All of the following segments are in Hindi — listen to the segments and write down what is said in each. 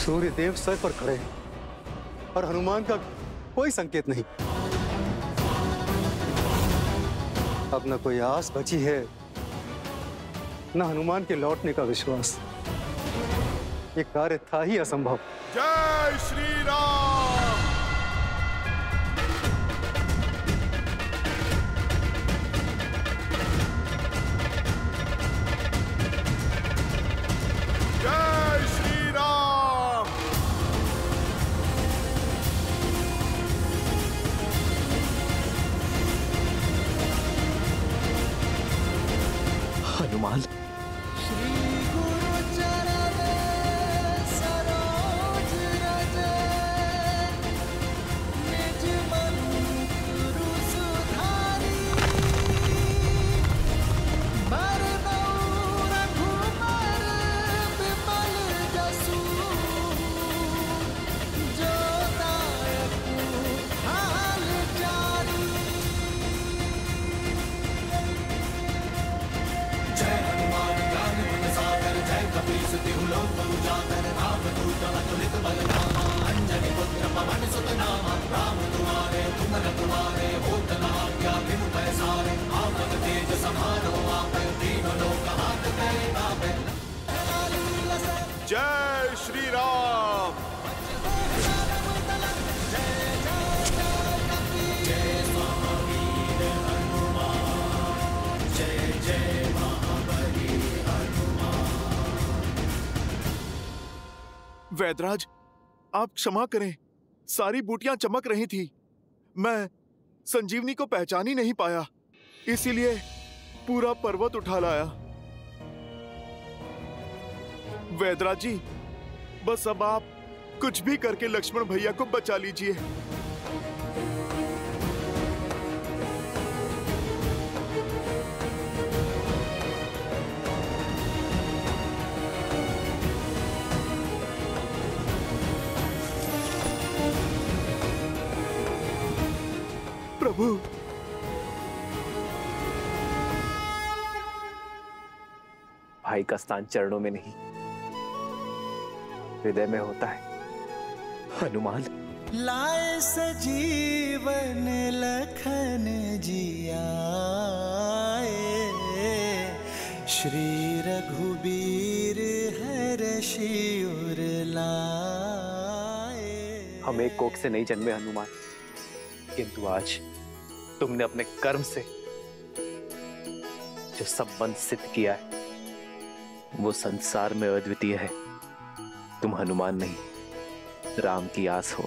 सूर्य देव सर पर खड़े हैं और हनुमान का कोई संकेत नहीं। अब न कोई आस बची है, न हनुमान के लौटने का विश्वास। ये कार्य था ही असंभव। जय श्री राम। जय श्री राम। हनुमान, जय श्री राम। वैदराज, आप क्षमा करें, सारी बूटियां चमक रही थी। मैं संजीवनी को पहचान ही नहीं पाया, इसीलिए पूरा पर्वत उठा लाया। वैदराज जी, बस अब आप कुछ भी करके लक्ष्मण भैया को बचा लीजिए। प्रभु, भाई का स्थान चरणों में नहीं, हृदय में होता है। हनुमान, लाए सजीवन लखन जियाए, श्री रघुबीर हर्षि उर लाए। हम एक कोख से नहीं जन्मे हनुमान, किंतु आज तुमने अपने कर्म से जो संबंध सिद्ध किया है वो संसार में अद्वितीय है। तुम हनुमान नहीं, राम की आस हो।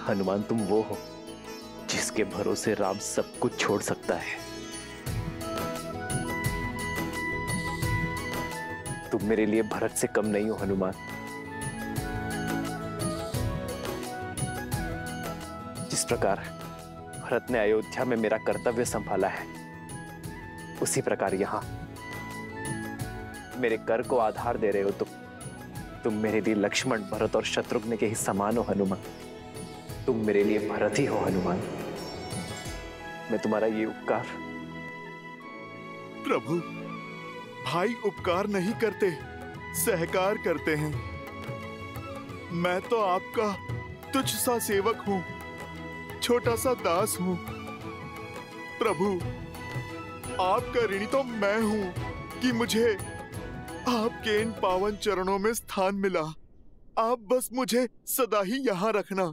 हनुमान, तुम वो हो जिसके भरोसे राम सब कुछ छोड़ सकता है। तुम मेरे लिए भरत से कम नहीं हो हनुमान। जिस प्रकार भरत ने अयोध्या में मेरा कर्तव्य संभाला है, उसी प्रकार यहां मेरे कर को आधार दे रहे हो। तुम मेरे लिए लक्ष्मण, भरत और शत्रुघ्न के ही समान हो हनुमान। तुम मेरे लिए भरत ही हो हनुमान। मैं तुम्हारा ये उपकार। प्रभु, भाई उपकार नहीं करते, सहकार करते हैं। मैं तो आपका तुच्छ सा सेवक हूं, छोटा सा दास हूं। प्रभु, आपका ऋणी तो मैं हूं कि मुझे आपके इन पावन चरणों में स्थान मिला। आप बस मुझे सदा ही यहाँ रखना।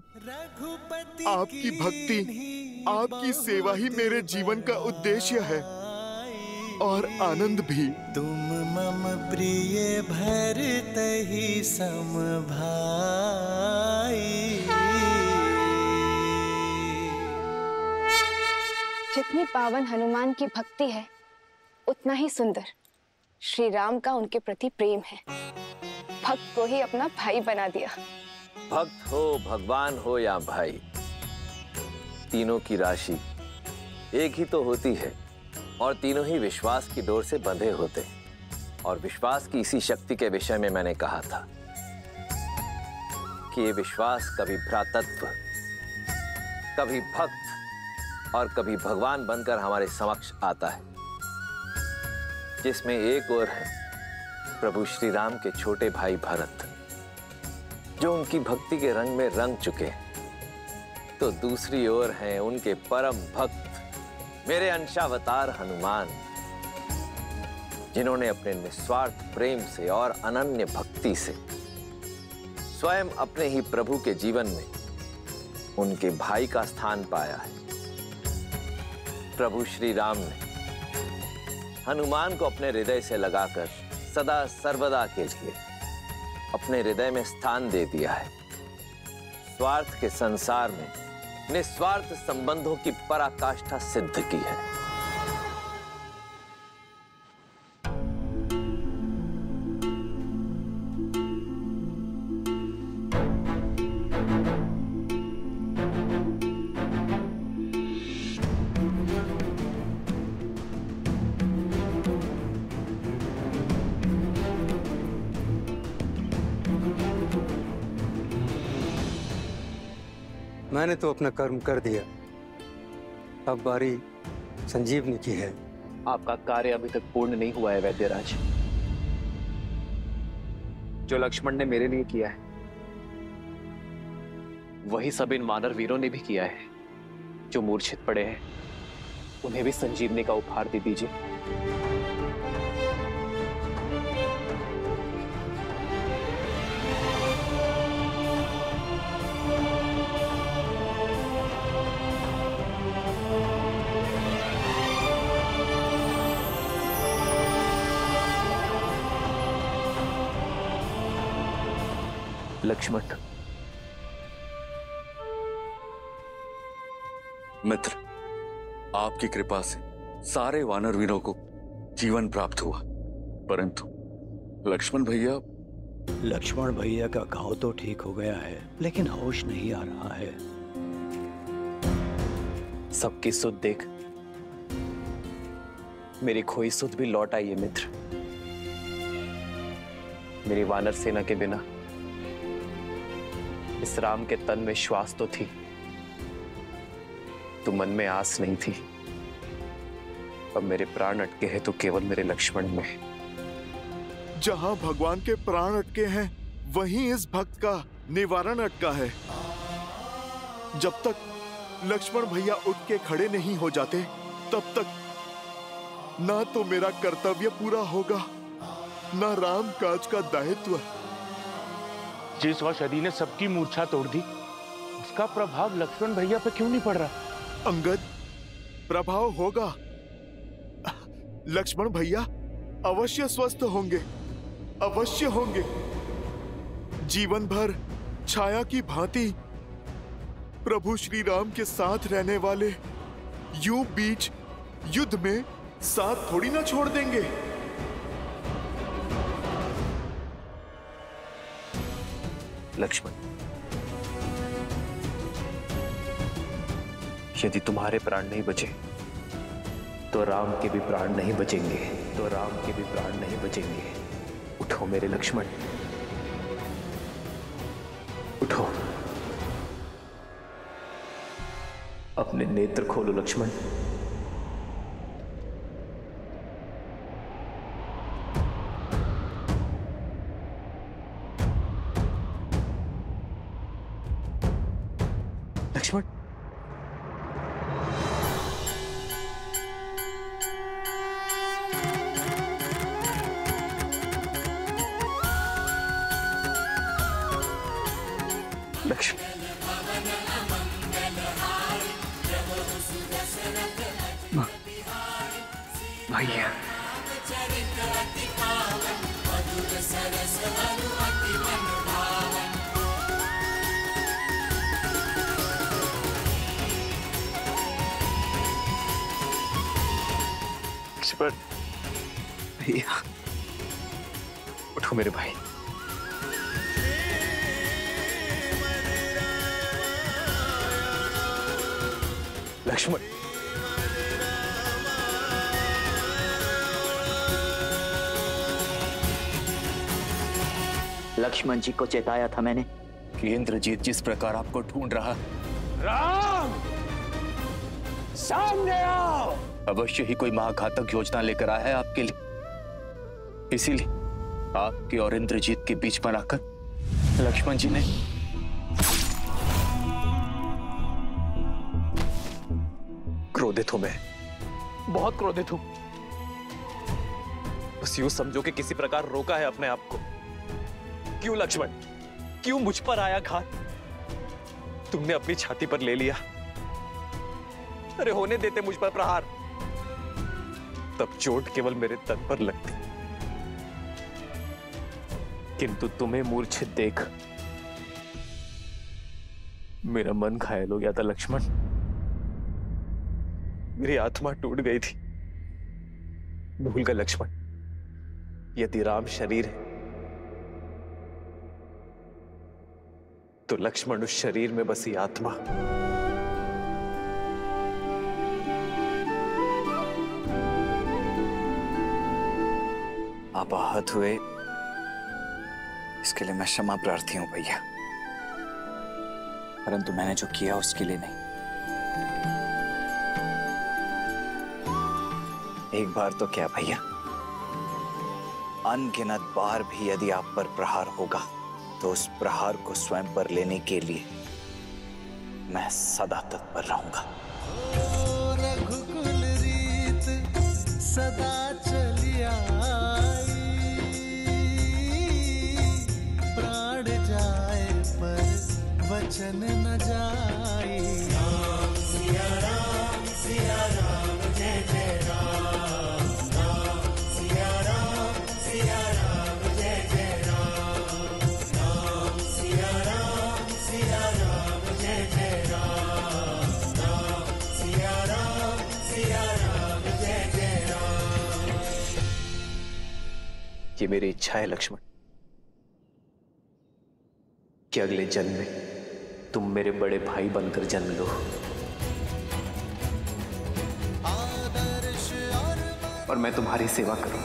आपकी भक्ति, आपकी सेवा ही मेरे जीवन का उद्देश्य है और आनंद भी। तुम मम प्रिय भरत ही सम भाई। जितनी पावन हनुमान की भक्ति है, उतना ही सुंदर श्री राम का उनके प्रति प्रेम है। भक्त को ही अपना भाई बना दिया। भक्त हो, भगवान हो या भाई, तीनों की राशि एक ही तो होती है और तीनों ही विश्वास की डोर से बंधे होते हैं। और विश्वास की इसी शक्ति के विषय में मैंने कहा था कि ये विश्वास कभी भ्रातृत्व, कभी भक्त और कभी भगवान बनकर हमारे समक्ष आता है, जिसमें एक और है प्रभु श्री राम के छोटे भाई भरत जो उनकी भक्ति के रंग में रंग चुके, तो दूसरी ओर हैं उनके परम भक्त मेरे अंशावतार हनुमान, जिन्होंने अपने निस्वार्थ प्रेम से और अनन्य भक्ति से स्वयं अपने ही प्रभु के जीवन में उनके भाई का स्थान पाया है। प्रभु श्री राम ने हनुमान को अपने हृदय से लगाकर सदा सर्वदा के लिए अपने हृदय में स्थान दे दिया है। स्वार्थ के संसार में निस्वार्थ संबंधों की पराकाष्ठा सिद्ध की है। मैंने तो अपना कर्म कर दिया, अब बारी संजीवनी की है। आपका कार्य अभी तक पूर्ण नहीं हुआ है वैद्यराज। जो लक्ष्मण ने मेरे लिए किया है वही सब इन वानर वीरों ने भी किया है। जो मूर्छित पड़े हैं उन्हें भी संजीवनी का उपहार दे दीजिए। लक्ष्मण, मित्र, आपकी कृपा से सारे वानर वीरों को जीवन प्राप्त हुआ, परंतु लक्ष्मण भैया का घाव तो ठीक हो गया है, लेकिन होश नहीं आ रहा है। सबकी सुध देख मेरी खोई सुध भी लौट आई है। मित्र, मेरी वानर सेना के बिना इस राम के तन में श्वास तो थी, तो मन में आस नहीं थी। अब मेरे प्राण अटके हैं तो केवल मेरे लक्ष्मण में। जहां भगवान के प्राण अटके हैं वहीं इस भक्त का निवारण अटका है। जब तक लक्ष्मण भैया उठ के खड़े नहीं हो जाते तब तक ना तो मेरा कर्तव्य पूरा होगा, ना राम काज का दायित्व। जिस औषधि ने सबकी मूर्छा तोड़ दी, उसका प्रभाव लक्ष्मण भैया पे क्यों नहीं पड़ रहा? अंगद, प्रभाव होगा। लक्ष्मण भैया अवश्य स्वस्थ होंगे, अवश्य होंगे। जीवन भर छाया की भांति प्रभु श्री राम के साथ रहने वाले यूं बीच युद्ध में साथ थोड़ी ना छोड़ देंगे। लक्ष्मण, यदि तुम्हारे प्राण नहीं बचे तो राम के भी प्राण नहीं बचेंगे, तो राम के भी प्राण नहीं बचेंगे। उठो मेरे लक्ष्मण, उठो, अपने नेत्र खोलो लक्ष्मण। लक्ष्मण, भैया, भैया, उठो मेरे भाई। लक्ष्मण, लक्ष्मण जी को चेताया था मैंने कि इंद्रजीत जिस प्रकार आपको ढूंढ रहा। राम, सामने आओ। अवश्य ही कोई महाघातक योजना लेकर आया है आपके लिए, इसीलिए आपके और इंद्रजीत के बीच बनाकर लक्ष्मण जी ने क्रोधित हूं मैं, बहुत क्रोधित हूं। बस यूं समझो कि किसी प्रकार रोका है अपने आप को। क्यों लक्ष्मण, क्यों मुझ पर आया घात? तुमने अपनी छाती पर ले लिया। अरे होने देते मुझ पर प्रहार, तब चोट केवल मेरे तन पर लगती। किंतु तुम्हें मूर्छित देख मेरा मन घायल हो गया था लक्ष्मण। मेरी आत्मा टूट गई थी। भूल गए लक्ष्मण, यदि राम शरीर है तो लक्ष्मण उस शरीर में बसी आत्मा। आप आहत हुए, इसके लिए मैं क्षमा प्रार्थी हूं भैया, परंतु मैंने जो किया उसके लिए नहीं। एक बार तो क्या भैया, अनगिनत बार भी यदि आप पर प्रहार होगा तो उस प्रहार को स्वयं पर लेने के लिए मैं सदा तत्पर रहूंगा। रघुकुल रीत सदा चली आई, प्राण जाए पर वचन न जाए। राम सिया राम जय जय राम, राम सिया राम जय जय राम, राम सिया राम जय जय राम, राम सिया राम जय जय राम। ये मेरी इच्छा है लक्ष्मण कि अगले जन्म में तुम मेरे बड़े भाई बनकर जन्म लो और मैं तुम्हारी सेवा करूं।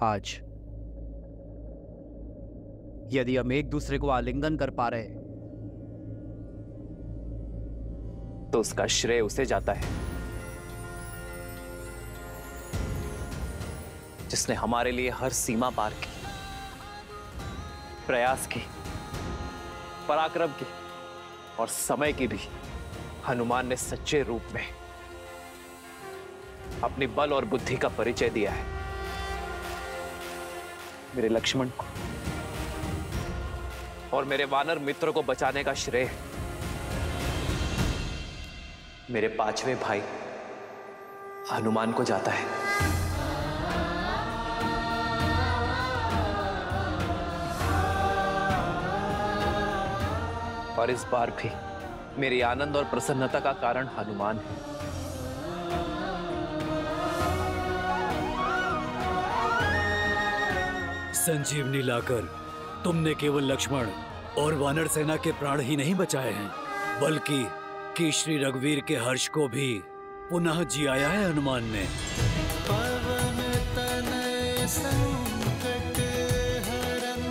आज यदि हम एक दूसरे को आलिंगन कर पा रहे हैं तो उसका श्रेय उसे जाता है जिसने हमारे लिए हर सीमा पार की, प्रयास की, पराक्रम की और समय की भी हनुमान ने सच्चे रूप में अपनी बल और बुद्धि का परिचय दिया है। मेरे लक्ष्मण को और मेरे वानर मित्र को बचाने का श्रेय मेरे पांचवें भाई हनुमान को जाता है। और इस बार भी मेरी आनंद और प्रसन्नता का कारण हनुमान है। संजीवनी लाकर तुमने केवल लक्ष्मण और वानर सेना के प्राण ही नहीं बचाए हैं, बल्कि कि श्री रघुवीर के हर्ष को भी पुनः जियाया है हनुमान ने। पवन तनय संकट हरन,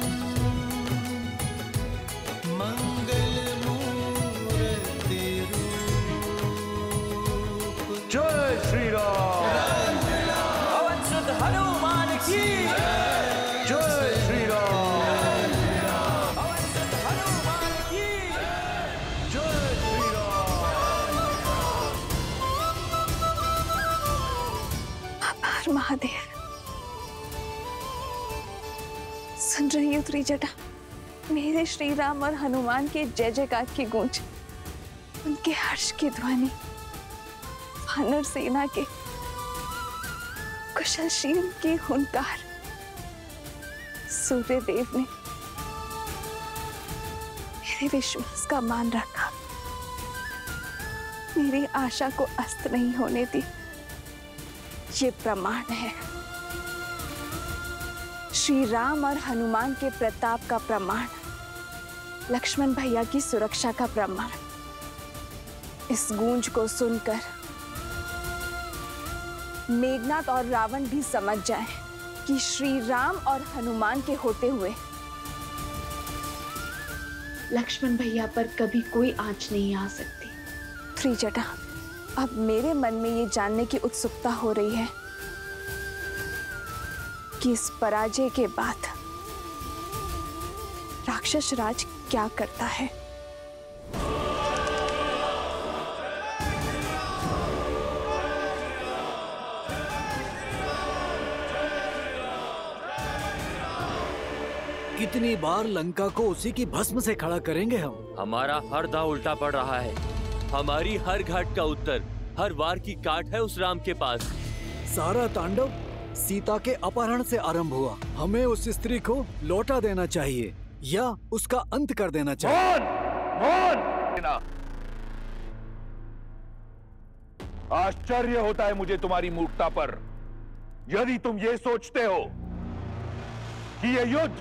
मंगल मूर्ति रूप। जय श्री राम। पवन सुत हनुमान की जय श्री राम। पवन सुत हनुमान की जय श्री राम। आभार महादेव। सुन रही हो त्रिजटा, मेरे श्री राम और हनुमान के जय जयकार की गूंज, उनके हर्ष की ध्वनि, वानर सेना के कुशलशील की हुंकार। सूर्य देव ने मेरे विश्वास का मान रखा, मेरी आशा को अस्त नहीं होने दी। ये प्रमाण है, श्री राम और हनुमान के प्रताप का प्रमाण, लक्ष्मण भैया की सुरक्षा का प्रमाण। इस गूंज को सुनकर मेघनाथ और रावण भी समझ जाएं कि श्री राम और हनुमान के होते हुए लक्ष्मण भैया पर कभी कोई आंच नहीं आ सकती। त्रिजटा, अब मेरे मन में ये जानने की उत्सुकता हो रही है कि इस पराजय के बाद राक्षस राज क्या करता है। कितनी बार लंका को उसी की भस्म से खड़ा करेंगे हम? हमारा हर दांव उल्टा पड़ रहा है। हमारी हर घाट का उत्तर, हर वार की काट है उस राम के पास। सारा तांडव सीता के अपहरण से आरंभ हुआ। हमें उस स्त्री को लौटा देना चाहिए या उसका अंत कर देना चाहिए। आश्चर्य होता है मुझे तुम्हारी मूर्खता पर। यदि तुम ये सोचते हो कि यह युद्ध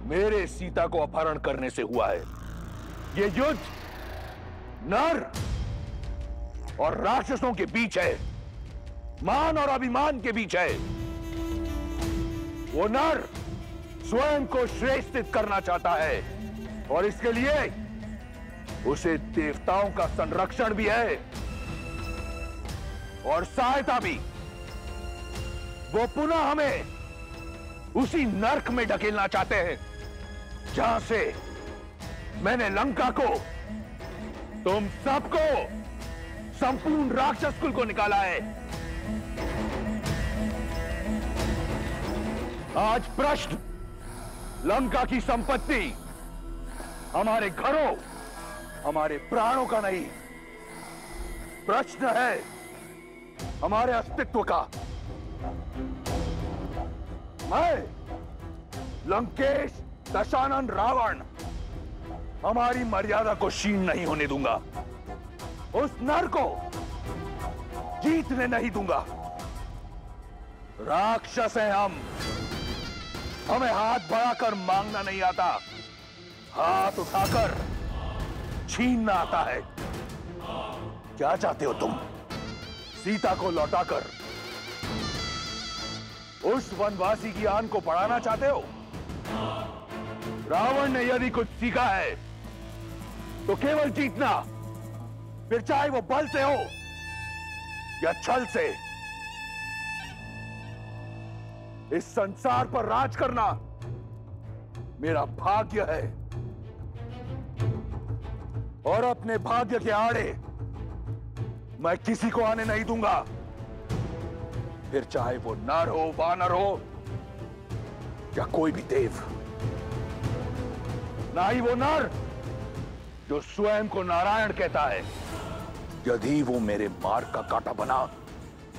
मेरे सीता को अपहरण करने से हुआ है, यह युद्ध नर और राक्षसों के बीच है, मान और अभिमान के बीच है। वो नर स्वयं को श्रेष्ठित करना चाहता है और इसके लिए उसे देवताओं का संरक्षण भी है और सहायता भी। वो पुनः हमें उसी नर्क में ढकेलना चाहते हैं जहां से मैंने लंका को, तुम सबको, संपूर्ण राक्षस कुल को निकाला है। आज प्रश्न लंका की संपत्ति, हमारे घरों, हमारे प्राणों का नहीं, प्रश्न है हमारे अस्तित्व का। मैं लंकेश दशानन रावण हमारी मर्यादा को क्षीण नहीं होने दूंगा। उस नर को जीतने नहीं दूंगा। राक्षस हैं हम, हमें हाथ बढ़ाकर मांगना नहीं आता, हाथ उठाकर छीनना आता है। क्या चाहते हो तुम? सीता को लौटाकर उस वनवासी की आन को बढ़ाना चाहते हो? रावण ने यदि कुछ सीखा है तो केवल जीतना, फिर चाहे वो बल से हो या छल से। इस संसार पर राज करना मेरा भाग्य है और अपने भाग्य के आड़े मैं किसी को आने नहीं दूंगा, फिर चाहे वो नर हो, वानर हो या कोई भी देव। ना ही वो नर जो स्वयं को नारायण कहता है। यदि वो मेरे मार्ग का कांटा बना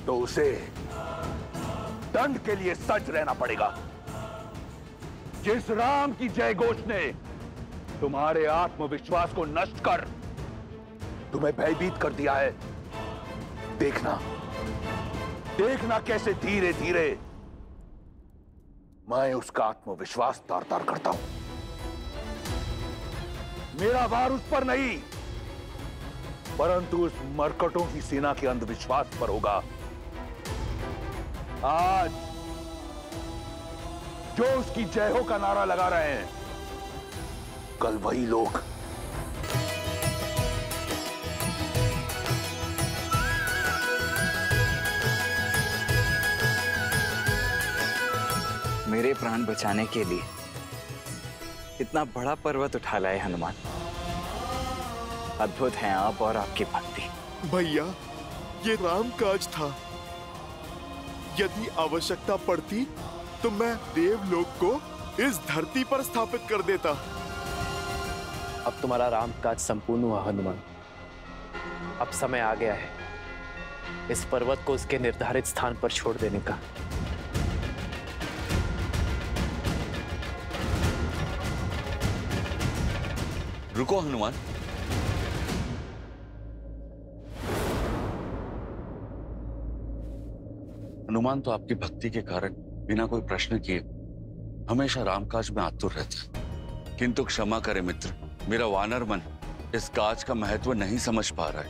तो उसे दंड के लिए सज रहना पड़ेगा। जिस राम की जय घोष ने तुम्हारे आत्मविश्वास को नष्ट कर तुम्हें भयभीत कर दिया है, देखना देखना कैसे धीरे धीरे मैं उसका आत्मविश्वास तार तार करता हूं। मेरा वार उस पर नहीं, परंतु उस मरकटों की सेना के अंधविश्वास पर होगा। आज जो उसकी जय हो का नारा लगा रहे हैं, कल वही लोग मेरे प्राण बचाने के लिए इतना बड़ा पर्वत उठा लाए हनुमान। अद्भुत हैं आप और आपकी भक्ति। भैया, ये राम काज था। यदि आवश्यकता पड़ती तो मैं देवलोक को इस धरती पर स्थापित कर देता। अब तुम्हारा राम काज संपूर्ण हुआ हनुमान। अब समय आ गया है इस पर्वत को उसके निर्धारित स्थान पर छोड़ देने का। रुको हनुमान। हनुमान तो आपकी भक्ति के कारण बिना कोई प्रश्न किए हमेशा रामकाज में आतुर रहता है। किंतु क्षमा करे मित्र, मेरा वानर मन इस काज का महत्व नहीं समझ पा रहा है।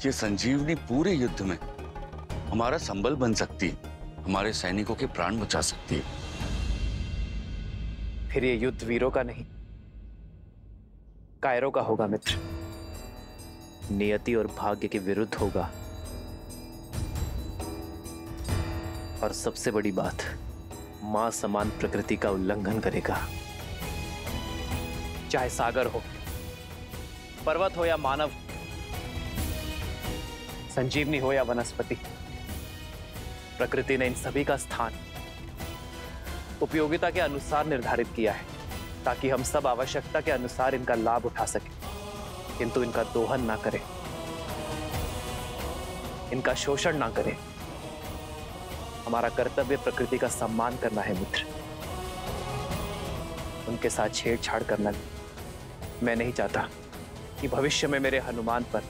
ये संजीवनी पूरे युद्ध में हमारा संबल बन सकती है। हमारे सैनिकों के प्राण बचा सकती है। फिर ये युद्ध वीरों का नहीं, कायरों का होगा मित्र। नियति और भाग्य के विरुद्ध होगा। और सबसे बड़ी बात, मां समान प्रकृति का उल्लंघन करेगा। चाहे सागर हो, पर्वत हो या मानव, संजीवनी हो या वनस्पति, प्रकृति ने इन सभी का स्थान उपयोगिता के अनुसार निर्धारित किया है, ताकि हम सब आवश्यकता के अनुसार इनका लाभ उठा सकें, किंतु इनका दोहन ना करें, इनका शोषण ना करें। हमारा कर्तव्य प्रकृति का सम्मान करना है मित्र। उनके साथ छेड़छाड़ करना मैं नहीं चाहता कि भविष्य में मेरे हनुमान पर